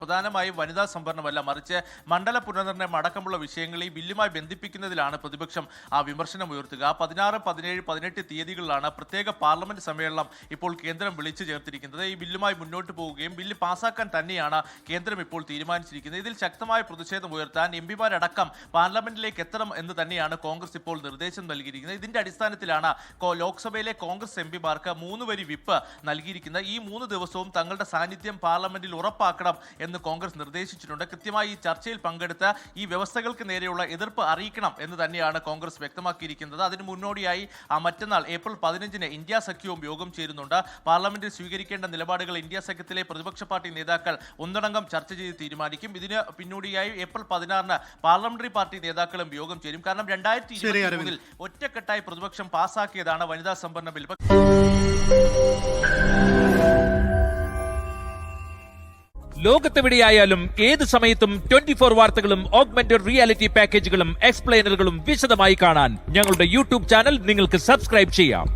പ്രധാനമായും വനിതാ സംവരണമല്ല, മറിച്ച് മണ്ഡല പുനർനിർണ്ണയം അടക്കമുള്ള വിഷയങ്ങൾ ഈ ബില്ലുമായി ബന്ധിപ്പിക്കുന്നതിലാണ് പ്രതിപക്ഷം വിമർശനം ഉയർത്തുക. 16, 17, 18 തീയതികളിലാണ് പ്രത്യേക പാർലമെന്റ് സമ്മേളനം ഇപ്പോൾ കേന്ദ്രം വിളിച്ചു ചേർത്തിരിക്കുന്നത്. ഈ ബില്ലുമായി മുന്നോട്ട് പോവുകയും ബില്ല് പാസാക്കാൻ തന്നെയാണ് കേന്ദ്രം ഇപ്പോൾ തീരുമാനിച്ചിരിക്കുന്നത്. ഇതിൽ ശക്തമായ പ്രതിഷേധം ഉയർത്താൻ എംപിമാരടക്കം പാർലമെന്റിലേക്ക് എത്തണം എന്ന് തന്നെയാണ് കോൺഗ്രസ് ഇപ്പോൾ നിർദ്ദേശം നൽകിയിരിക്കുന്നത്. ഇതിന്റെ അടിസ്ഥാനത്തിലാണ് ലോക്സഭയിലെ കോൺഗ്രസ് എംപിമാർക്ക് 3 വരി വിപ്പ് നൽകിയിരിക്കുന്നത്. ഈ 3 ദിവസവും തങ്ങളുടെ സാന്നിധ്യം പാർലമെന്റിൽ ഉറപ്പാക്കണം എന്ന് കോൺഗ്രസ് നിർദ്ദേശിച്ചിട്ടുണ്ട്. കൃത്യമായി ഈ ചർച്ചയിൽ പങ്കെടുത്ത് ഈ വ്യവസ്ഥകൾക്ക് നേരെയുള്ള എതിർപ്പ് അറിയിക്കണം എന്ന് തന്നെയാണ് കോൺഗ്രസ് വ്യക്തമാക്കിയിരിക്കുന്നത്. അതിന് മുന്നോടിയായി മറ്റന്നാൾ ഏപ്രിൽ 15-ന് ഇന്ത്യ സഖ്യവും യോഗം ചേരുന്നുണ്ട്. പാർലമെന്റിൽ സ്വീകരിക്കേണ്ട നിലപാടുകൾ ഇന്ത്യ സഖ്യത്തിലെ പ്രതിപക്ഷ പാർട്ടി നേതാക്കൾ ഒന്നടങ്കം ചർച്ച ചെയ്ത് തീരുമാനിക്കും. ഇതിന് പിന്നോടിയായി ഏപ്രിൽ 16-ന് പാർലമെന്ററി പാർട്ടി നേതാക്കളും യോഗം ചേരും. കാരണം 2023-ൽ ഒറ്റക്കെട്ടായി പ്രതിപക്ഷം പാസാക്കിയതാണ് വനിതാ സംവരണ ബിൽ. ലോകത്തെവിടെയായാലും ഏത് സമയത്തും 24 വാർത്തകളും ഓഗ്മെന്റഡ് റിയാലിറ്റി പാക്കേജുകളും എക്സ്പ്ലെയിനറുകളും വിശദമായി കാണാൻ ഞങ്ങളുടെ യൂട്യൂബ് ചാനൽ നിങ്ങൾക്ക് സബ്സ്ക്രൈബ് ചെയ്യാം.